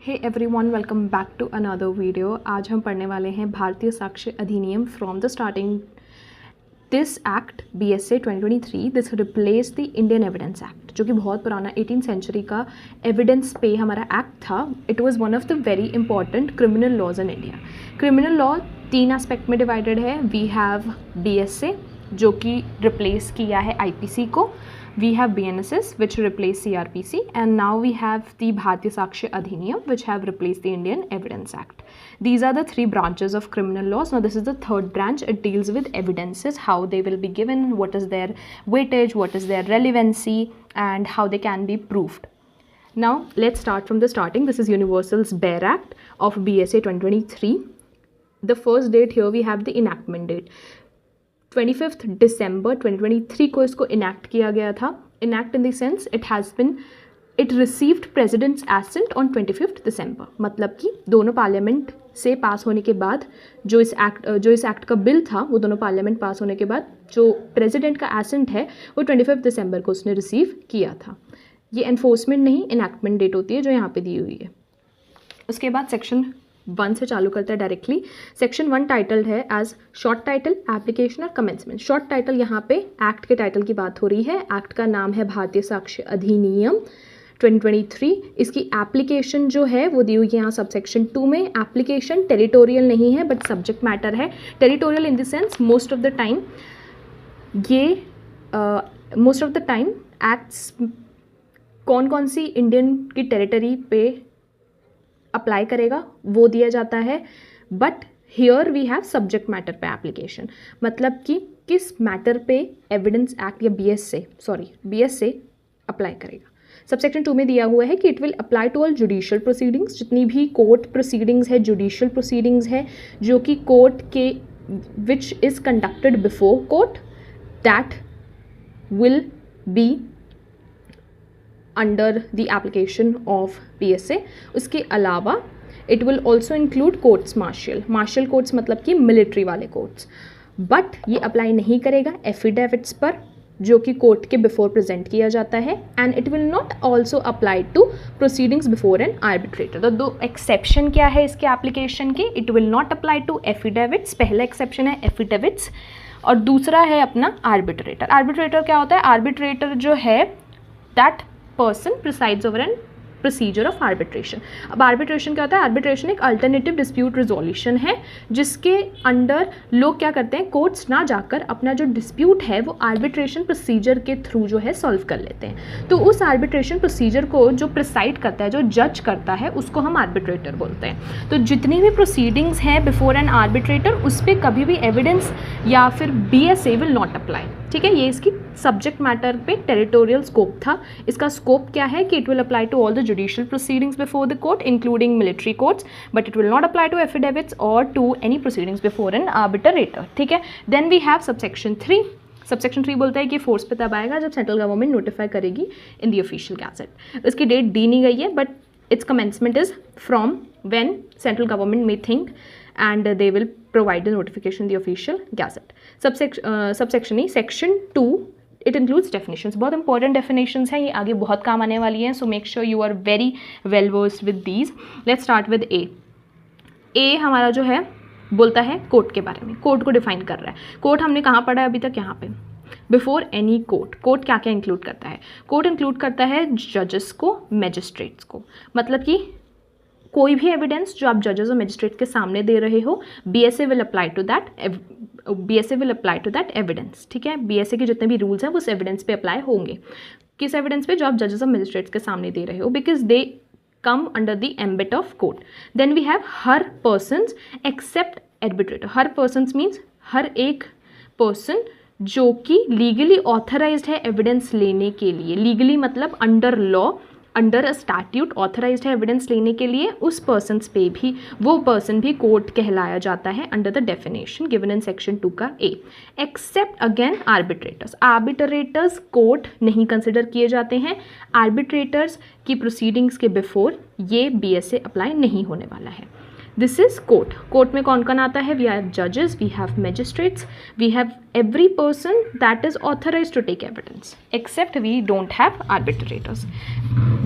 Hey everyone, welcome back to another video. आज हम पढ़ने वाले हैं भारतीय साक्ष्य अधिनियम from the starting. This act BSA 2023 this replace the Indian evidence act, जो कि बहुत पुराना 18th सेंचुरी का एविडेंस पे हमारा एक्ट था। It was one of the very important criminal laws in India. Criminal law 3 aspect में डिवाइडेड है। वी हैव BSA जो कि रिप्लेस किया है IPC को, we have BNSS which replaced CRPC, and now we have the Bharatiya Sakshya Adhiniyam which have replaced the Indian Evidence Act. These are the 3 branches of criminal laws. Now this is the 3rd branch. It deals with evidences, how they will be given, what is their weightage, what is their relevancy, and how they can be proved. Now let's start from the starting. This is Universal's Bare Act of BSA 2023. The first date here we have the enactment date. 25th December 2023 को इसको enact किया गया था। Enact in the sense it received president's assent on 25th December, मतलब कि दोनों parliament से पास होने के बाद जो इस एक्ट का बिल था, वो दोनों पार्लियामेंट पास होने के बाद जो प्रेसिडेंट का एसेंट है वो 25th December को उसने रिसीव किया था। ये एनफोर्समेंट नहीं, इनैक्टमेंट डेट होती है जो यहाँ पे दी हुई है। उसके बाद सेक्शन 1 से चालू करते हैं डायरेक्टली। सेक्शन 1 टाइटल्ड है एज शॉर्ट टाइटल, एप्लीकेशन और कमेंसमेंट। शॉर्ट टाइटल यहाँ पे एक्ट के टाइटल की बात हो रही है। एक्ट का नाम है भारतीय साक्ष्य अधिनियम 2023। इसकी एप्लीकेशन जो है वो दी हुई है यहाँ सबसेक्शन 2 में। एप्लीकेशन टेरिटोरियल नहीं है बट सब्जेक्ट मैटर है। Territorial in the sense most of the time acts कौन कौन सी इंडियन की टेरिटरी पे अप्लाई करेगा वो दिया जाता है। But here we have subject matter पे एप्लीकेशन, मतलब कि किस मैटर पे एविडेंस एक्ट या BSA अप्लाई करेगा। सबसेक्शन 2 में दिया हुआ है कि it will apply to all judicial proceedings. जितनी भी कोर्ट प्रोसीडिंग्स है, जुडिशियल प्रोसीडिंग्स है जो कि कोर्ट के which is conducted before court, that will be under the application of BSA. उसके अलावा it will also include courts martial courts, मतलब कि मिलिट्री वाले कोर्ट्स। बट ये अप्लाई नहीं करेगा एफिडेविट्स पर जो कि कोर्ट के बिफोर प्रेजेंट किया जाता है। And it will not also apply to proceedings before an arbitrator. तो 2 एक्सेप्शन क्या है इसके एप्लीकेशन के। It will not apply to affidavits, पहला एक्सेप्शन है एफिडेविट्स, और दूसरा है अपना आर्बिट्रेटर। आर्बिट्रेटर क्या होता है? आर्बिट्रेटर जो है that person presides over an procedure of arbitration. अब आर्बिट्रेशन क्या होता है? आर्बिट्रेशन एक अल्टरनेटिव डिस्प्यूट रिजोल्यूशन है जिसके अंडर लोग क्या करते हैं, कोर्ट्स ना जाकर अपना जो डिस्प्यूट है वो आर्बिट्रेशन प्रोसीजर के थ्रू जो है सॉल्व कर लेते हैं। तो उस आर्बिट्रेशन प्रोसीजर को जो प्रिसाइड करता है, जो जज करता है, उसको हम आर्बिट्रेटर बोलते हैं। तो जितनी भी प्रोसीडिंग्स हैं बिफोर एन आर्बिट्रेटर, उस पर कभी भी एविडेंस या फिर BSA विल नॉट अप्लाई। ठीक है, ये इसकी सब्जेक्ट मैटर पे टेरिटोरियल स्कोप था। इसका स्कोप क्या है कि it will apply to all the judicial proceedings before the court including military courts, but it will not apply to affidavits और to any proceedings before an arbitrator. ठीक है, then we have subsection 3। Subsection 3 बोलता है कि force पे तब आएगा जब सेंट्रल गवर्नमेंट नोटिफाई करेगी इन द ऑफिशियल गैजेट। इसकी डेट दी नहीं गई है but it's commencement is from when central government may think and they will provide the notification in the official gazette. Subsection E, section 2, it includes definitions. बहुत important definitions हैं, ये आगे बहुत काम आने वाली हैं, so make sure you are very well versed with these. Let's start with A. A हमारा जो है बोलता है कोर्ट के बारे में, कोर्ट को डिफाइन कर रहा है। कोर्ट हमने कहाँ पढ़ा है अभी तक? यहाँ पे बिफोर एनी कोर्ट। कोर्ट क्या क्या इंक्लूड करता है? कोर्ट इंक्लूड करता है जजेस को, मैजिस्ट्रेट्स को, मतलब कि कोई भी एविडेंस जो आप जजेस और मैजिस्ट्रेट के सामने दे रहे हो, BSA will apply to that evidence. ठीक है, BSA के जितने भी रूल्स हैं वो उस एविडेंस पे अप्लाई होंगे। किस एविडेंस पे? जो आप जजेस और मैजिस्ट्रेट्स के सामने दे रहे हो, because they come under the ambit of court. Then we have हर पर्सन्स एक्सेप्ट आर्बिट्रेटर। हर पर्सन्स मीन्स हर एक पर्सन जो कि लीगली ऑथराइज्ड है एविडेंस लेने के लिए। लीगली मतलब under law, under a statute authorised है एविडेंस लेने के लिए, उस पर्सन्स पे भी वो पर्सन भी कोर्ट कहलाया जाता है under the definition given in section 2 का A। Except again arbitrators. Arbitrators court नहीं कंसिडर किए जाते हैं। आर्बिट्रेटर्स की प्रोसीडिंग्स के बिफोर ये BSA अप्लाई नहीं होने वाला है। This is court. कोर्ट में कौन कौन आता है? वी हैव जजेस, we have magistrates, we have every person that is authorise to take evidence, except we don't have arbitrators.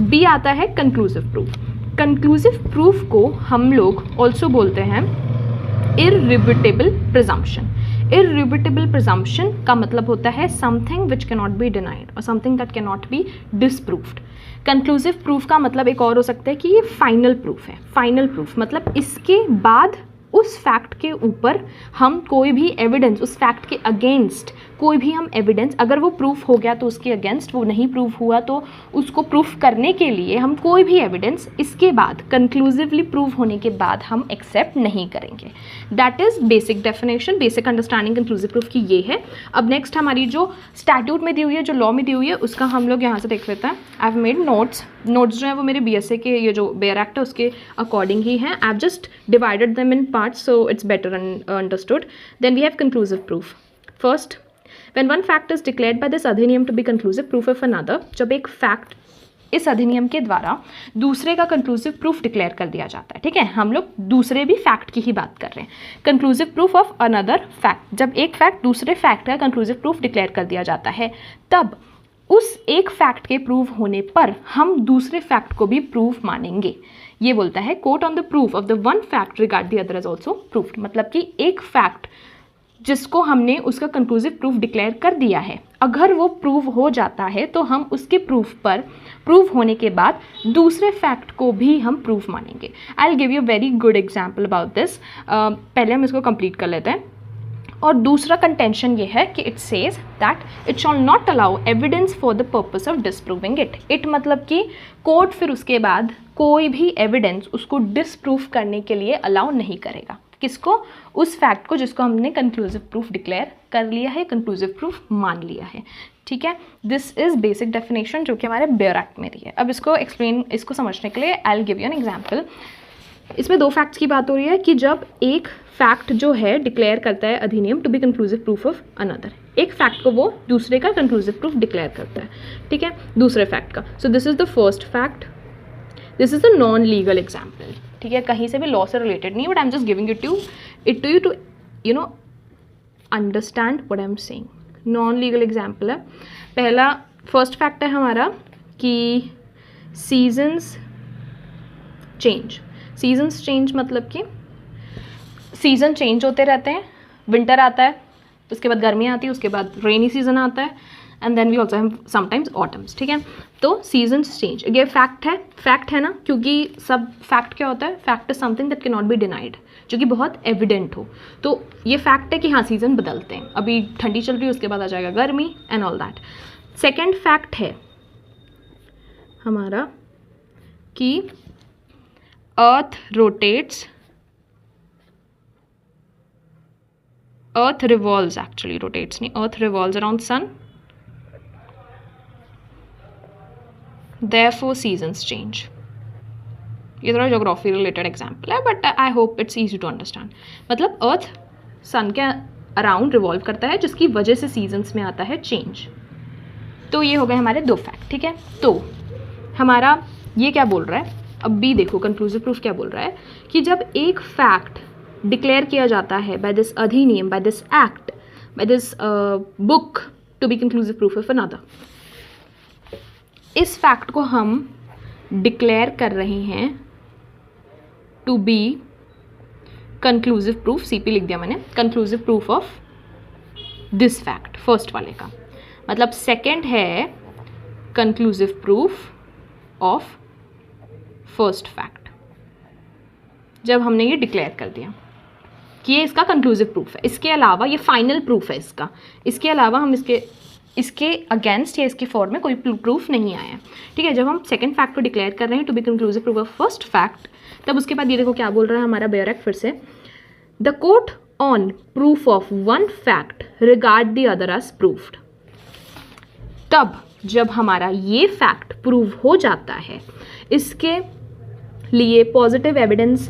Be आता है कंक्लूसिव प्रूफ। कंक्लूसिव प्रूफ को हम लोग ऑल्सो बोलते हैं इररिब्यूटेबल प्रिजम्पशन। इररिब्यूटेबल प्रिजम्पशन का मतलब होता है something which can not be denied और something that can not be disproved. Conclusive proof का मतलब एक और हो सकता है कि ये फाइनल प्रूफ है। फाइनल प्रूफ मतलब इसके बाद उस फैक्ट के ऊपर हम कोई भी एविडेंस, उस फैक्ट के अगेंस्ट कोई भी हम एविडेंस, अगर वो प्रूफ हो गया तो उसके अगेंस्ट, वो नहीं प्रूफ हुआ तो उसको प्रूफ करने के लिए हम कोई भी एविडेंस इसके बाद कंक्लूसिवली प्रूव होने के बाद हम एक्सेप्ट नहीं करेंगे। That is basic definition, basic understanding conclusive proof की ये है। अब नेक्स्ट हमारी जो स्टैट्यूट में दी हुई है, जो लॉ में दी हुई है, उसका हम लोग यहाँ से देख लेते हैं। आई हैव मेड नोट्स जो है वो मेरे BSA के ये जो बेयर एक्ट है उसके अकॉर्डिंग ही है। I have just divided them in parts so it's better understood. Then we have conclusive proof. First, when one fact is declared by this अधिनियम to be conclusive proof of another, जब एक fact इस अधिनियम के द्वारा दूसरे का conclusive proof declare कर दिया जाता है, ठीक है, हम लोग दूसरे भी फैक्ट की ही बात कर रहे हैं। Conclusive proof of another fact, जब एक फैक्ट दूसरे फैक्ट का कंक्लूसिव प्रूफ डिक्लेयर कर दिया जाता है, तब उस एक फैक्ट के प्रूव होने पर हम दूसरे फैक्ट को भी प्रूफ मानेंगे। ये बोलता है court on the proof of the one fact regard the other is also proofed. मतलब कि एक फैक्ट जिसको हमने उसका कंक्लूसिव प्रूफ डिक्लेयर कर दिया है, अगर वो प्रूव हो जाता है तो हम उसके प्रूफ पर प्रूव होने के बाद दूसरे फैक्ट को भी हम प्रूफ मानेंगे। I will give you very good example about this. पहले हम इसको कंप्लीट कर लेते हैं। और दूसरा कंटेंशन ये है कि it says that it shall not allow evidence for the purpose of disproving it. It मतलब कि कोर्ट फिर उसके बाद कोई भी एविडेंस उसको डिसप्रूव करने के लिए अलाउ नहीं करेगा। किसको? उस फैक्ट को जिसको हमने कंक्लूसिव प्रूफ डिक्लेयर कर लिया है, कंक्लूसिव प्रूफ मान लिया है, ठीक है। दिस इज बेसिक डेफिनेशन जो कि हमारे बेयर एक्ट में दी है। अब इसको समझने के लिए I will give you an example. इसमें दो फैक्ट्स की बात हो रही है कि जब एक फैक्ट जो है डिक्लेयर करता है अधिनियम to be conclusive proof of another, एक फैक्ट को वो दूसरे का कंक्लूसिव प्रूफ डिक्लेयर करता है, ठीक है, दूसरे फैक्ट का। So this is the first fact, this is the non legal example, ठीक है, कहीं से भी लॉ से रिलेटेड नहीं, but I am just giving it to you to you know understand what I am saying. Non legal example है। पहला first fact है हमारा कि सीजन्स चेंज। सीजन्स चेंज मतलब कि सीज़न चेंज होते रहते हैं। विंटर आता है, उसके बाद गर्मी आती है, उसके बाद रेनी सीजन आता है, and then we also have sometimes autumns, ठीक है। तो सीजन्स चेंज, ये फैक्ट है ना, क्योंकि सब फैक्ट क्या होता है, fact is something that can not be denied, जो कि बहुत एविडेंट हो। तो ये फैक्ट है कि हाँ सीजन बदलते हैं, अभी ठंडी चल रही है, उसके बाद आ जाएगा गर्मी and all that. Second fact है हमारा कि earth rotates, earth revolves, actually rotates नहीं, earth revolves around sun, therefore seasons change। ये थोड़ा ज्योग्राफी रिलेटेड एग्जाम्पल है, but I hope it's easy to understand. मतलब अर्थ सन के अराउंड रिवॉल्व करता है, जिसकी वजह से सीजन्स में आता है चेंज। तो ये हो गए हमारे दो फैक्ट, ठीक है। तो हमारा ये क्या बोल रहा है, अब भी देखो कंक्लूसिव प्रूफ क्या बोल रहा है कि जब एक फैक्ट डिक्लेयर किया जाता है बाय दिस अधिनियम, by this act, by this book to be conclusive proof of another, इस फैक्ट को हम डिक्लेयर कर रहे हैं to be conclusive proof, CP लिख दिया मैंने, conclusive proof of this fact, first वाले का। मतलब सेकंड है conclusive proof of first fact, जब हमने ये डिक्लेयर कर दिया कि ये इसका कंक्लूसिव प्रूफ है। इसके अलावा ये फाइनल प्रूफ है इसका, इसके अलावा हम इसके अगेंस्ट या इसके फॉर में कोई प्रूफ नहीं आया, ठीक है। जब हम सेकंड फैक्ट को डिक्लेयर कर रहे हैं to be conclusive proof of first fact, तब उसके बाद ये देखो क्या बोल रहा है हमारा बेयर एक्ट फिर से, the court on proof of one fact regard the other as proofed. तब जब हमारा ये फैक्ट प्रूव हो जाता है, इसके लिए पॉजिटिव एविडेंस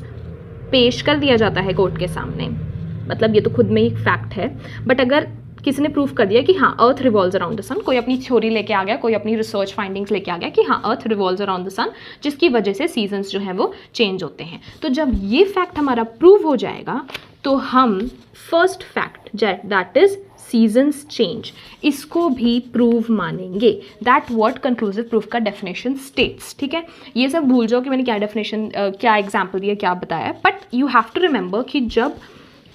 पेश कर दिया जाता है कोर्ट के सामने, मतलब ये तो खुद में ही फैक्ट है, बट अगर किसी ने प्रूफ कर दिया कि हाँ अर्थ रिवॉल्व्स अराउंड द सन, कोई अपनी थ्योरी लेके आ गया, कोई अपनी रिसर्च फाइंडिंग्स लेके आ गया कि हाँ अर्थ रिवॉल्व्स अराउंड द सन, जिसकी वजह से सीजन्स जो है वो चेंज होते हैं, तो जब ये फैक्ट हमारा प्रूव हो जाएगा तो हम first fact that is seasons change, इसको भी प्रूव मानेंगे। दैट व्हाट कंक्लूसिव प्रूफ का डेफिनेशन स्टेट्स। ठीक है, ये सब भूल जाओ कि मैंने क्या डेफिनेशन क्या एग्जाम्पल दिया, क्या बताया, but you have to remember कि जब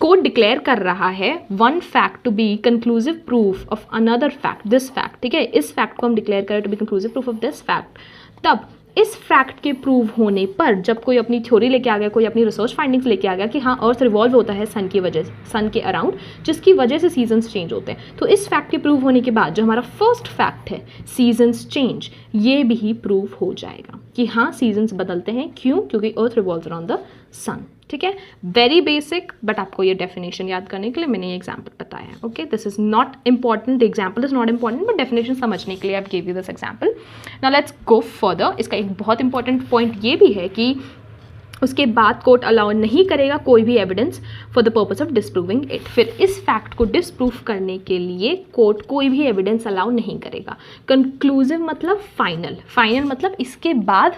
कोर्ट डिक्लेयर कर रहा है one fact to be conclusive proof of another fact, this fact, ठीक है, इस फैक्ट को हम डिक्लेयर करें to be conclusive proof of this fact, तब इस फैक्ट के प्रूव होने पर जब कोई अपनी थ्योरी लेके आ गया, कोई अपनी रिसर्च फाइंडिंग्स लेके आ गया कि हाँ अर्थ रिवॉल्व होता है सन की वजह से, सन के अराउंड, जिसकी वजह से सीजन्स चेंज होते हैं, तो इस फैक्ट के प्रूव होने के बाद जो हमारा फर्स्ट फैक्ट है सीजन्स चेंज, ये भी प्रूव हो जाएगा कि हाँ सीजन्स बदलते हैं। क्यों? क्योंकि अर्थ रिवॉल्व्स अराउंड द सन। ठीक है, वेरी बेसिक, बट आपको ये डेफिनेशन याद करने के लिए मैंने ये एग्जाम्पल बताया है। Okay, this is not important, the example is not important, but definition समझने के लिए I give you this example. Now let's go further. इसका एक बहुत इंपॉर्टेंट पॉइंट ये भी है कि उसके बाद कोर्ट अलाउ नहीं करेगा कोई भी evidence for the purpose of disproving it. फिर इस फैक्ट को डिसप्रूव करने के लिए कोर्ट कोई भी एविडेंस अलाउ नहीं करेगा। कंक्लूसिव मतलब फाइनल, फाइनल मतलब इसके बाद,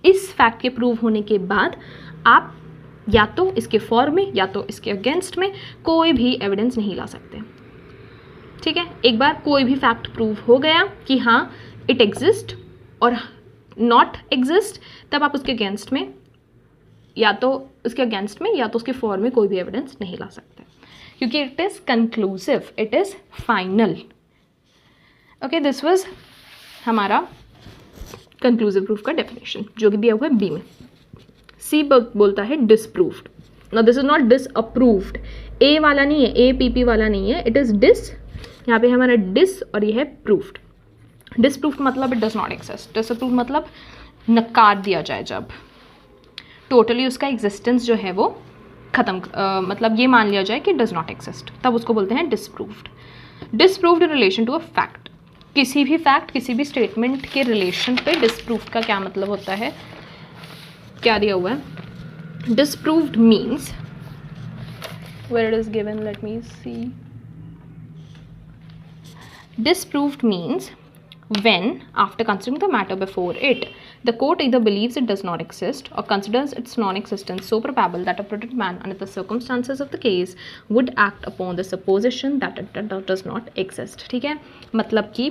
इस फैक्ट के प्रूव होने के बाद आप या तो इसके फॉर में या तो इसके अगेंस्ट में कोई भी एविडेंस नहीं ला सकते। ठीक है, एक बार कोई भी फैक्ट प्रूव हो गया कि हाँ इट एग्जिस्ट और नॉट एग्जिस्ट, तब आप उसके अगेंस्ट में या तो उसके अगेंस्ट में या तो उसके फॉर में कोई भी एविडेंस नहीं ला सकते, क्योंकि it is conclusive, it is final. Okay, this was हमारा कंक्लूसिव प्रूफ का डेफिनेशन जो कि दिया हुआ है बी में। सी बोलता है disproved. Now this is not disapproved, A वाला नहीं है, ए पी पी वाला नहीं है, इट इज डिस, यहाँ पे हमारा डिस और ये है प्रूव्ड। डिसप्रूव्ड मतलब it does not exist, disapproved मतलब नकार दिया जाए, जब टोटली उसका एग्जिस्टेंस जो है वो खत्म, मतलब ये मान लिया जाए कि डज नॉट एग्जिस्ट, तब उसको बोलते हैं disproved. Disproved in relation to a fact, किसी भी फैक्ट, किसी भी स्टेटमेंट के रिलेशन पे डिसप्रूव्ड का क्या मतलब होता है, क्या दिया हुआ है, disproved means, where it is given, let me see, disproved means when after considering the matter before it the court either believes it does not exist or considers its non-existence so probable that a prudent man under the circumstances of the case would act upon the supposition that it does not exist। ठीक है, मतलब कि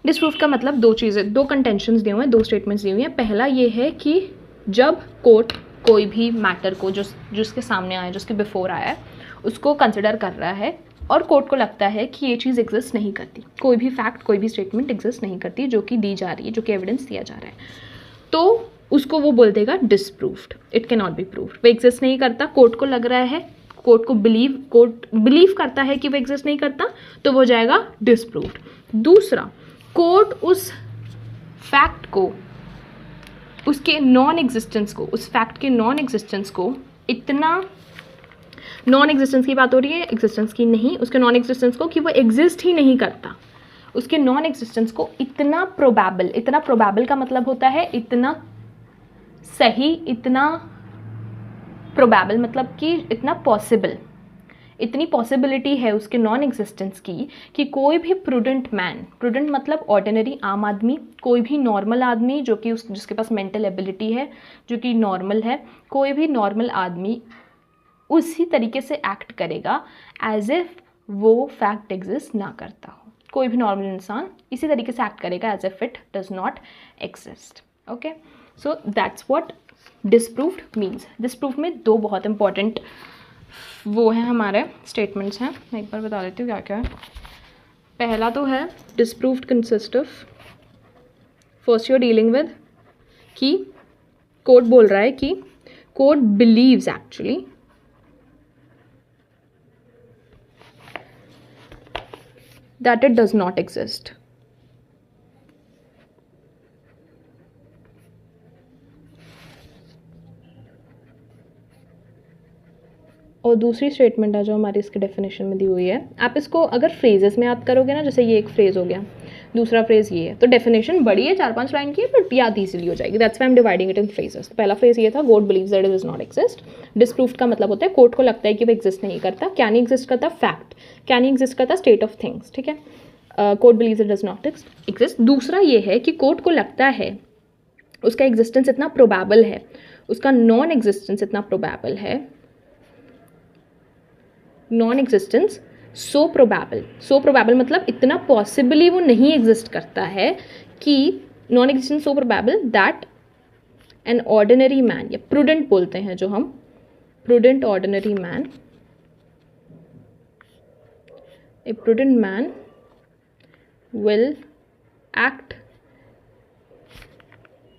disprove का मतलब दो चीज़ें, दो contentions दिए हुए हैं, दो स्टेटमेंट्स दी हुई हैं। पहला ये है कि जब कोर्ट कोई भी मैटर को जो जिसके सामने आया, जिसके बिफोर आया है, उसको कंसिडर कर रहा है और कोर्ट को लगता है कि ये चीज़ एग्जिस्ट नहीं करती, कोई भी फैक्ट, कोई भी स्टेटमेंट एग्जिस्ट नहीं करती जो कि दी जा रही है, जो कि एविडेंस दिया जा रहा है, तो उसको वो बोल देगा disproved, it can not be proved. वो एग्जिस्ट नहीं करता, कोर्ट को लग रहा है, कोर्ट बिलीव करता है कि वो एग्जिस्ट नहीं करता, तो वो हो जाएगा डिसप्रूव्ड। दूसरा, कोर्ट उस फैक्ट को, उसके नॉन एग्जिस्टेंस को, उस फैक्ट के नॉन एग्जिस्टेंस को, इतना नॉन एग्जिस्टेंस की बात हो रही है, एग्जिस्टेंस की नहीं, उसके नॉन एग्जिस्टेंस को कि वो एग्जिस्ट ही नहीं करता, उसके नॉन एग्जिस्टेंस को इतना प्रोबेबल, इतना प्रोबेबल का मतलब होता है इतना सही, इतना प्रोबेबल मतलब कि इतना पॉसिबल, इतनी पॉसिबिलिटी है उसके नॉन एग्जिस्टेंस की कि कोई भी प्रूडेंट मैन, प्रूडेंट मतलब ऑर्डिनरी आम आदमी, कोई भी नॉर्मल आदमी जो कि जिसके पास मेंटल एबिलिटी है, जो कि नॉर्मल है, कोई भी नॉर्मल आदमी उसी तरीके से एक्ट करेगा एज इफ वो फैक्ट एग्जिस्ट ना करता हो। कोई भी नॉर्मल इंसान इसी तरीके से एक्ट करेगा as if it does not exist. Okay, so that's what disproved means. Disprove में दो बहुत इंपॉर्टेंट वो हैं हमारे स्टेटमेंट्स हैं, मैं एक बार बता देती हूँ क्या क्या है। पहला तो है disproved consist of, first you are dealing with कि कोर्ट बोल रहा है कि court believes actually that it does not exist। और दूसरी स्टेटमेंट है जो हमारी इसके डेफिनेशन में दी हुई है, आप इसको अगर फ्रेजेस में याद करोगे ना, जैसे ये एक फ्रेज हो गया, दूसरा फ्रेज ये है, तो डेफिनेशन बड़ी है, 4-5 लाइन की है, बट याद इजीली हो जाएगी। That's why I am dividing it in phrases. पहला फ्रेज ये था, court believes that it does not exist. Disproved का मतलब होता है कोर्ट को लगता है कि वो एग्जिस्ट नहीं करता। क्या नहीं एग्जिस्ट करता? फैक्ट। क्या नहीं एग्जिस्ट करता? State of things. ठीक है, court beliefs it does not exist. दूसरा ये है कि कोर्ट को लगता है उसका एग्जिस्टेंस इतना प्रोबेबल है, उसका नॉन एग्जिस्टेंस इतना प्रोबेबल है, नॉन एग्जिस्टेंस सो प्रोबेबल मतलब इतना पॉसिबली वो नहीं एग्जिस्ट करता है कि non existence so probable that an ordinary man, या प्रूडेंट बोलते हैं जो हम, prudent ordinary man, A prudent man will act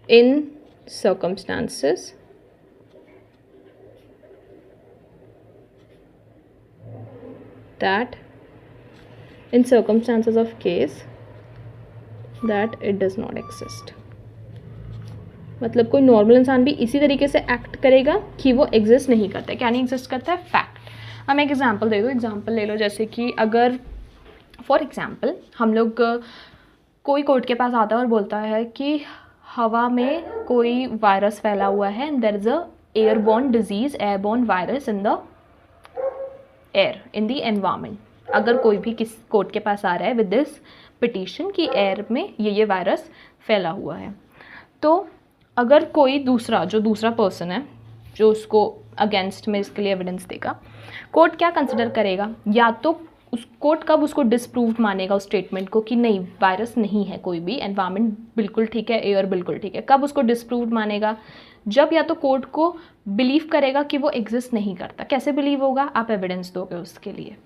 in circumstances that in circumstances of case that it does not exist. मतलब कोई नॉर्मल इंसान भी इसी तरीके से एक्ट करेगा कि वो एग्जिस्ट नहीं करता है। क्या नहीं एग्जिस्ट करता है? फैक्ट। हम एक एग्जांपल दे दो, एग्जांपल ले लो, जैसे कि अगर फॉर एग्जाम्पल हम लोग कोई कोर्ट के पास आता है और बोलता है कि हवा में कोई वायरस फैला हुआ है and there is a airborne disease, airborne virus in the air, in the environment. अगर कोई भी किस कोर्ट के पास आ रहा है विद दिस पिटीशन कि एयर में ये वायरस फैला हुआ है, तो अगर कोई दूसरा पर्सन है जो उसको अगेंस्ट में इसके लिए एविडेंस देगा, कोर्ट क्या कंसिडर करेगा? या तो उस कोर्ट कब उसको डिसप्रूव्ड मानेगा उस स्टेटमेंट को कि नहीं वायरस नहीं है, कोई भी एनवायरनमेंट बिल्कुल ठीक है, एयर बिल्कुल ठीक है। कब उसको डिसप्रूव्ड मानेगा? जब या तो कोर्ट को बिलीव करेगा कि वो एग्जिस्ट नहीं करता। कैसे बिलीव होगा? आप एविडेंस दोगे उसके लिए,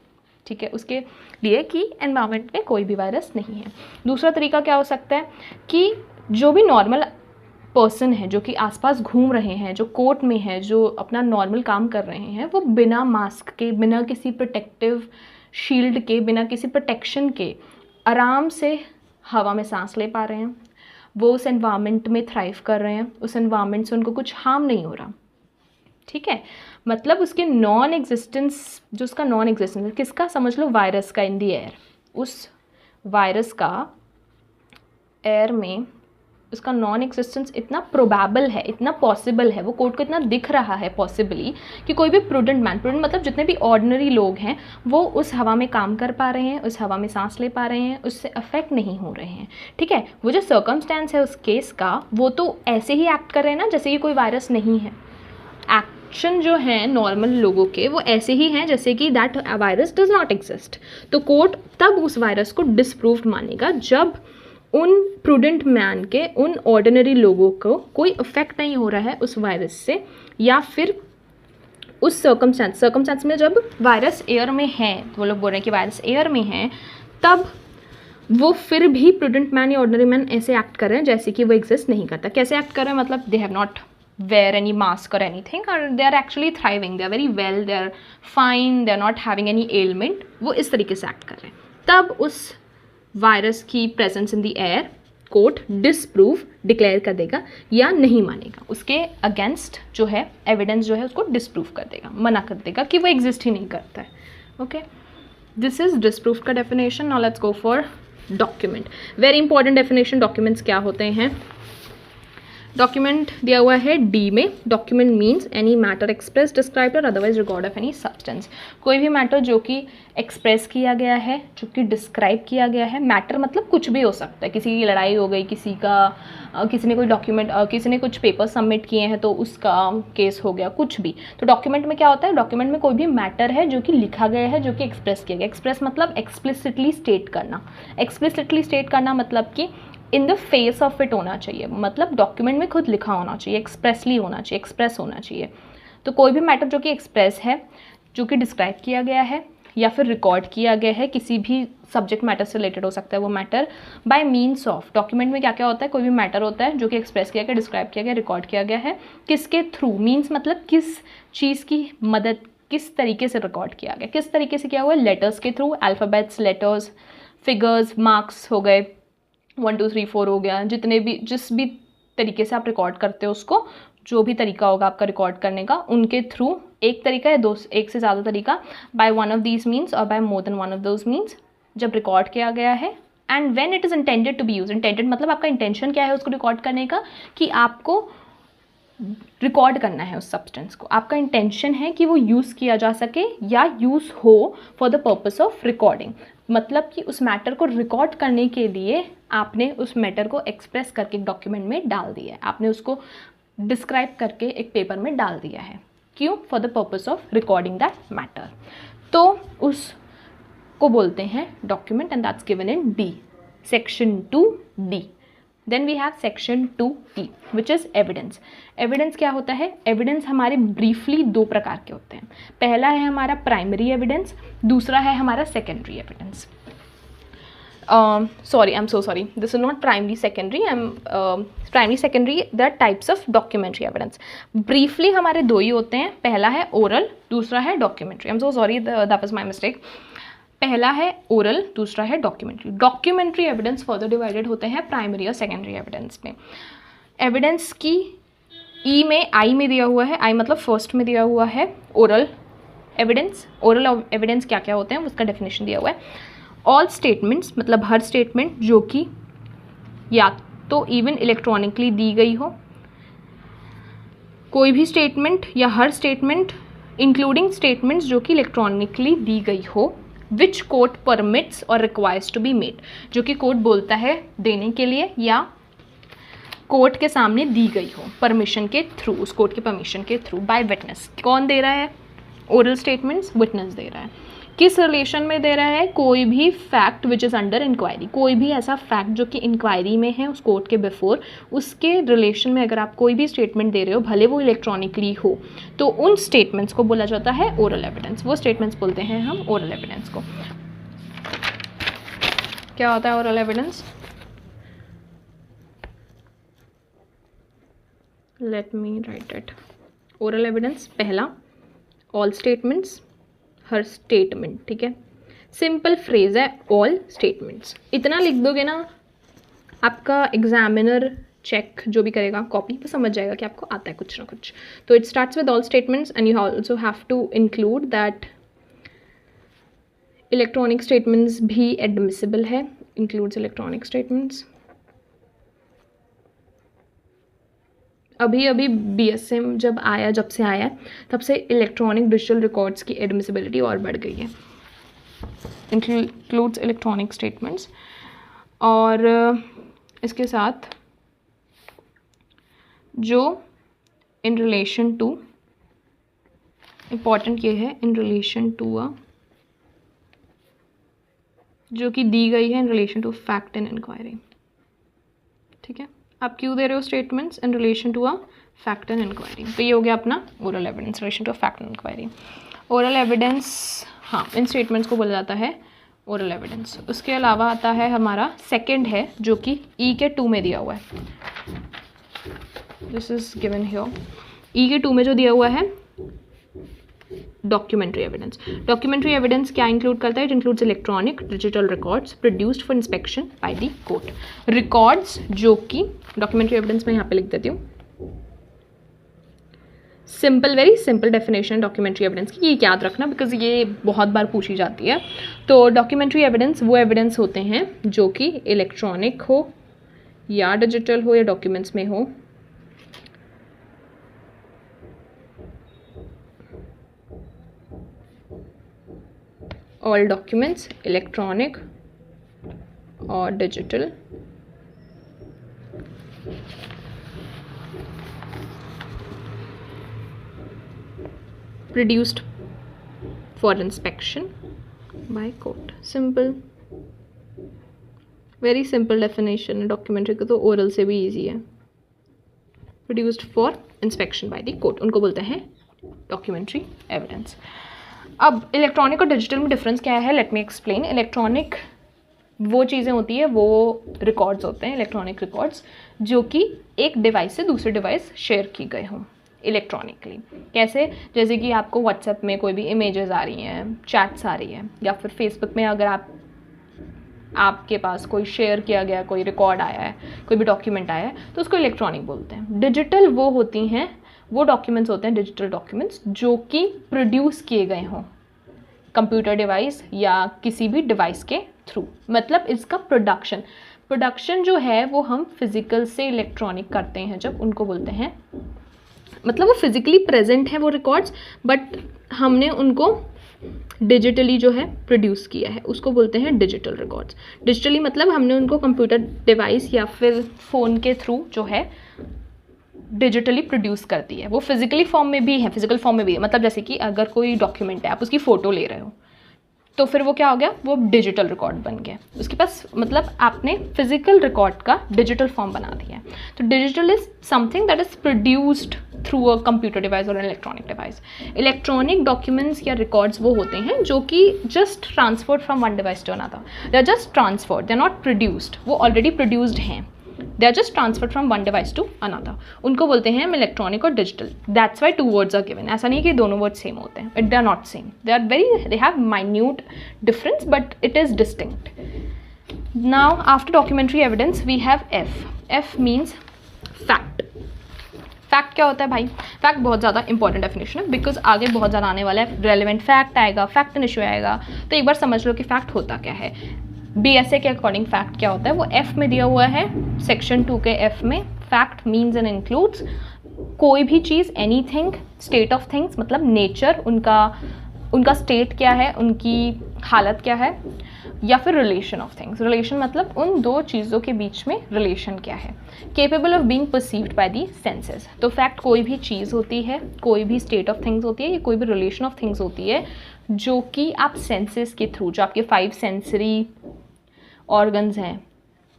ठीक है, उसके लिए कि एनवायरनमेंट में कोई भी वायरस नहीं है। दूसरा तरीका क्या हो सकता है कि जो भी नॉर्मल पर्सन है जो कि आसपास घूम रहे हैं, जो कोर्ट में है, जो अपना नॉर्मल काम कर रहे हैं, वो बिना मास्क के, बिना किसी प्रोटेक्टिव शील्ड के, बिना किसी प्रोटेक्शन के आराम से हवा में सांस ले पा रहे हैं। वो उस एनवायरनमेंट में थ्राइव कर रहे हैं, उस एनवायरनमेंट से उनको कुछ हार्म नहीं हो रहा, ठीक है। मतलब उसके नॉन एग्जिस्टेंस, जो उसका नॉन एग्जिस्टेंस किसका, समझ लो वायरस का इन दी एयर, उस वायरस का एयर में उसका नॉन एग्जिस्टेंस इतना प्रोबेबल है, इतना पॉसिबल है, वो कोर्ट को इतना दिख रहा है पॉसिबली कि कोई भी प्रूडेंट मैन, प्रूडेंट मतलब जितने भी ऑर्डिनरी लोग हैं वो उस हवा में काम कर पा रहे हैं, उस हवा में सांस ले पा रहे हैं, उससे अफेक्ट नहीं हो रहे हैं, ठीक है। वो जो सर्कमस्टेंस है उस केस का, वो तो ऐसे ही एक्ट कर रहे हैं ना जैसे कि कोई वायरस नहीं है। एक्शन जो है नॉर्मल लोगों के वो ऐसे ही हैं जैसे कि that virus does not exist. तो कोर्ट तब उस वायरस को डिसप्रूव्ड मानेगा जब उन प्रूडेंट मैन के, उन ऑर्डिनरी लोगों को कोई इफेक्ट नहीं हो रहा है उस वायरस से, या फिर उस सर्कमस्टेंस में जब वायरस एयर में है, तो वो लोग बोल रहे हैं कि वायरस एयर में है, तब वो फिर भी प्रूडेंट मैन या ऑर्डिनरी मैन ऐसे एक्ट कर रहे हैं जैसे कि वो एग्जिस्ट नहीं करता। कैसे एक्ट कर रहे हैं? मतलब they have not wear any mask or anything, or they are actually thriving, they are very well, they are fine, they are not having any ailment। वो इस तरीके से एक्ट कर रहे हैं। तब उस वायरस की presence in the air court disprove declare कर देगा या नहीं मानेगा, उसके अगेंस्ट जो है एविडेंस जो है उसको डिसप्रूव कर देगा, मना कर देगा कि वो एग्जिस्ट ही नहीं करता है। ओके, दिस इज डिसप्रूव का definition. Now let's go for document. Very important definition, documents क्या होते हैं। डॉक्यूमेंट दिया हुआ है डी में। Document means any matter express, describe और otherwise record of any substance. कोई भी मैटर जो कि एक्सप्रेस किया गया है, जो कि डिस्क्राइब किया गया है। मैटर मतलब कुछ भी हो सकता है, किसी की लड़ाई हो गई, किसी ने कोई डॉक्यूमेंट, किसी ने कुछ पेपर सबमिट किए हैं तो उसका केस हो गया, कुछ भी। तो डॉक्यूमेंट में क्या होता है? डॉक्यूमेंट में कोई भी मैटर है जो कि लिखा गया है, जो कि एक्सप्रेस किया गया। एक्सप्रेस मतलब एक्सप्लिसिटली स्टेट करना। एक्सप्लिसिटली स्टेट करना मतलब कि in the face of it होना चाहिए, मतलब डॉक्यूमेंट में खुद लिखा होना चाहिए, एक्सप्रेसली होना चाहिए, एक्सप्रेस होना चाहिए। तो कोई भी मैटर जो कि एक्सप्रेस है, जो कि डिस्क्राइब किया गया है या फिर रिकॉर्ड किया गया है, किसी भी सब्जेक्ट मैटर से रिलेटेड हो सकता है वो matter, bye means of. Document में क्या क्या होता है? कोई भी मैटर होता है जो कि एक्सप्रेस किया गया, डिस्क्राइब किया गया, रिकॉर्ड किया गया है, किसके थ्रू? मीन्स मतलब किस चीज़ की मदद, किस तरीके से रिकॉर्ड किया गया, किस तरीके से किया हुआ है? लेटर्स के through, alphabets, letters, figures, marks हो गए, 1 2 3 4 हो गया, जितने भी, जिस भी तरीके से आप रिकॉर्ड करते हो उसको, जो भी तरीका होगा आपका रिकॉर्ड करने का, उनके थ्रू। एक तरीका या एक से ज़्यादा तरीका, by one of these means और by more than one of those means, जब रिकॉर्ड किया गया है। And when it is intended to be use. Intended मतलब आपका इंटेंशन क्या है उसको रिकॉर्ड करने का, कि आपको रिकॉर्ड करना है उस सब्सटेंस को। आपका इंटेंशन है कि वो यूज़ किया जा सके या यूज़ हो for the purpose of recording. मतलब कि उस मैटर को रिकॉर्ड करने के लिए आपने उस मैटर को एक्सप्रेस करके एक डॉक्यूमेंट में डाल दिया है, आपने उसको डिस्क्राइब करके एक पेपर में डाल दिया है। क्यों? For the purpose of recording that matter. तो उस को बोलते हैं document and that's given in D, section 2D। Then we have section 2E which is evidence. Evidence क्या होता है? एविडेंस हमारे ब्रीफली दो प्रकार के होते हैं। पहला है हमारा प्राइमरी एविडेंस, दूसरा है हमारा secondary evidence. sorry, I'm so sorry, this is not primary secondary, primary secondary, there are types of documentary evidence. Briefly हमारे दो ही होते हैं, पहला है oral, दूसरा है documentary. I'm so sorry, that was my mistake. पहला है oral, दूसरा है documentary. Documentary evidence further divided होते हैं primary और secondary evidence में। evidence की E में I में दिया हुआ है, I मतलब first में दिया हुआ है oral evidence. oral evidence क्या क्या होते हैं उसका definition दिया हुआ है। ऑल स्टेटमेंट्स मतलब हर स्टेटमेंट जो कि या तो इवन इलेक्ट्रॉनिकली दी गई हो, कोई भी स्टेटमेंट या हर स्टेटमेंट इंक्लूडिंग स्टेटमेंट्स जो कि इलेक्ट्रॉनिकली दी गई हो, विच कोर्ट परमिट्स और रिक्वायर्स टू बी मेड, जो कि कोर्ट बोलता है देने के लिए या कोर्ट के सामने दी गई हो परमिशन के थ्रू, उस कोर्ट के परमिशन के थ्रू, बाय विटनेस। कौन दे रहा है? ओरल स्टेटमेंट्स विटनेस दे रहा है। किस रिलेशन में दे रहा है? कोई भी fact which is under inquiry, कोई भी ऐसा फैक्ट जो कि इंक्वायरी में है उस कोर्ट के बिफोर, उसके रिलेशन में अगर आप कोई भी स्टेटमेंट दे रहे हो, भले वो इलेक्ट्रॉनिकली हो, तो उन स्टेटमेंट्स को बोला जाता है ओरल एविडेंस। वो स्टेटमेंट्स बोलते हैं हम ओरल एविडेंस को। क्या होता है oral evidence? Let me right it. Oral evidence पहला, ऑल स्टेटमेंट्स, हर स्टेटमेंट, ठीक है। सिंपल फ्रेज है ऑल स्टेटमेंट्स। इतना लिख दोगे ना, आपका एग्जामिनर चेक जो भी करेगा कॉपी वो समझ जाएगा कि आपको आता है कुछ ना कुछ। तो it starts with all statements and you also have to include that electronic statements भी एडमिसिबल है, इंक्लूड्स इलेक्ट्रॉनिक स्टेटमेंट्स। अभी अभी BSM जब से आया तब से इलेक्ट्रॉनिक डिजिटल रिकॉर्ड्स की एडमिसिबिलिटी और बढ़ गई है, इंक्लूड्स इलेक्ट्रॉनिक स्टेटमेंट्स। और इसके साथ जो इन रिलेशन टू, इम्पॉर्टेंट ये है, इन रिलेशन टू जो कि दी गई है in relation to fact and inquiry, ठीक है। आप क्यों दे रहे हो statements in relation to a fact and inquiry? तो ये हो गया अपना oral evidence relation to fact and inquiry. Oral evidence, हाँ, इन स्टेटमेंट्स को बोला जाता है ओरल एविडेंस। उसके अलावा आता है हमारा सेकंड है जो कि E के 2 में दिया हुआ है, this is given here. E के 2 में जो दिया हुआ है डॉक्यूमेंट्री एविडेंस। डॉक्यूमेंट्री एविडेंस क्या इंक्लूड करता है? It includes electronic digital records produced for inspection by the court. Records जो कि डॉक्यूमेंट्री एविडेंस में यहाँ पे लिख देती हूँ, simple, very simple definition documentary evidence की, ये याद रखना बिकॉज ये बहुत बार पूछी जाती है। तो डॉक्यूमेंट्री एविडेंस वो एविडेंस होते हैं जो कि इलेक्ट्रॉनिक हो या डिजिटल हो या डॉक्यूमेंट्स में हो, ऑल डॉक्यूमेंट्स इलेक्ट्रॉनिक और digital, produced for inspection by court। Simple, very simple definition है डॉक्यूमेंट्री को, तो ओरल से भी इजी है। Produced for inspection by the court, उनको बोलते हैं डॉक्यूमेंट्री एविडेंस। अब इलेक्ट्रॉनिक और डिजिटल में डिफरेंस क्या है? Let me explain. इलेक्ट्रॉनिक वो चीज़ें होती है, वो रिकॉर्ड्स होते हैं, इलेक्ट्रॉनिक रिकॉर्ड्स, जो कि एक डिवाइस से दूसरे डिवाइस शेयर की गए हों इलेक्ट्रॉनिकली। कैसे? जैसे कि आपको व्हाट्सएप में कोई भी इमेजेस आ रही हैं, चैट्स आ रही हैं, या फिर फेसबुक में अगर आपके पास कोई शेयर किया गया कोई रिकॉर्ड आया है, कोई भी डॉक्यूमेंट आया है, तो उसको इलेक्ट्रॉनिक बोलते हैं। डिजिटल वो होती हैं, वो डॉक्यूमेंट्स होते हैं, डिजिटल डॉक्यूमेंट्स जो कि प्रोड्यूस किए गए हों कंप्यूटर डिवाइस या किसी भी डिवाइस के थ्रू। मतलब इसका प्रोडक्शन जो है वो हम फिजिकल से इलेक्ट्रॉनिक करते हैं जब, उनको बोलते हैं, मतलब वो फिजिकली प्रेजेंट है वो रिकॉर्ड्स, बट हमने उनको डिजिटली जो है प्रोड्यूस किया है, उसको बोलते हैं डिजिटल रिकॉर्ड्स। डिजिटली मतलब हमने उनको कंप्यूटर डिवाइस या फिर फ़ोन के थ्रू जो है डिजिटली प्रोड्यूस करती है। वो फिजिकली फॉर्म में भी है, फिजिकल फॉर्म में भी है। मतलब जैसे कि अगर कोई डॉक्यूमेंट है, आप उसकी फ़ोटो ले रहे हो, तो फिर वो क्या हो गया, वो डिजिटल रिकॉर्ड बन गया, उसके पास मतलब आपने फिजिकल रिकॉर्ड का डिजिटल फॉर्म बना दिया है। तो digital is something that is produced through a computer device और इलेक्ट्रॉनिक डिवाइस। इलेक्ट्रॉनिक डॉक्यूमेंट्स या रिकॉर्ड्स वो होते हैं जो कि just transferred from one device to another, they are just transferred, they are not produced, वो ऑलरेडी प्रोड्यूस्ड हैं, they are just transferred from one device to another, उनको बोलते हैं हम इलेक्ट्रॉनिक और digital. That's why 2 words are given. ऐसा नहीं कि दोनों वर्ड सेम होते हैं, they are not same, they have minute difference but it is distinct. Now after documentary evidence we have F means fact. Fact क्या होता है भाई? फैक्ट बहुत ज़्यादा इंपॉर्टेंट डेफिनेशन है, बिकॉज आगे बहुत ज़्यादा आने वाला है, रेलिवेंट फैक्ट आएगा, फैक्ट एंड इशू आएगा, तो एक बार समझ लो कि फैक्ट होता क्या है। BSA के अकॉर्डिंग फैक्ट क्या होता है, वो F में दिया हुआ है, सेक्शन 2 के F में। फैक्ट मीन्स एंड इंक्लूड्स कोई भी चीज़, एनीथिंग, स्टेट ऑफ थिंग्स मतलब नेचर, उनका स्टेट क्या है, उनकी हालत क्या है, या फिर रिलेशन ऑफ थिंग्स। रिलेशन मतलब उन दो चीज़ों के बीच में रिलेशन क्या है। Capable of being perceived by the senses. तो फैक्ट कोई भी चीज़ होती है, कोई भी स्टेट ऑफ थिंग्स होती है, या कोई भी रिलेशन ऑफ थिंग्स होती है जो कि आप सेंसेस के थ्रू, जो आपके 5 सेंसरी ऑर्गन्स हैं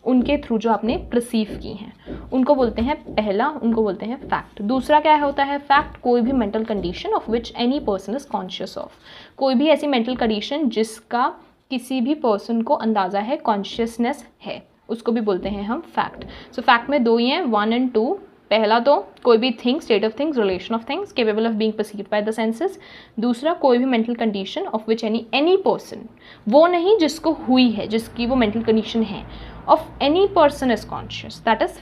उनके थ्रू जो आपने परसीव की हैं, उनको बोलते हैं पहला, उनको बोलते हैं फैक्ट। दूसरा क्या होता है? फैक्ट कोई भी mental condition of which any person is conscious of, कोई भी ऐसी मेंटल कंडीशन जिसका किसी भी पर्सन को अंदाज़ा है, कॉन्शियसनेस है, उसको भी बोलते हैं हम फैक्ट। सो फैक्ट में 2 ही हैं, 1 और 2। पहला तो कोई भी thing, state of things, relation of things, capable of being perceived by the senses. दूसरा कोई भी mental condition of which any person, वो नहीं जिसको हुई है, जिसकी वो मेंटल कंडीशन है, of any person is conscious, that is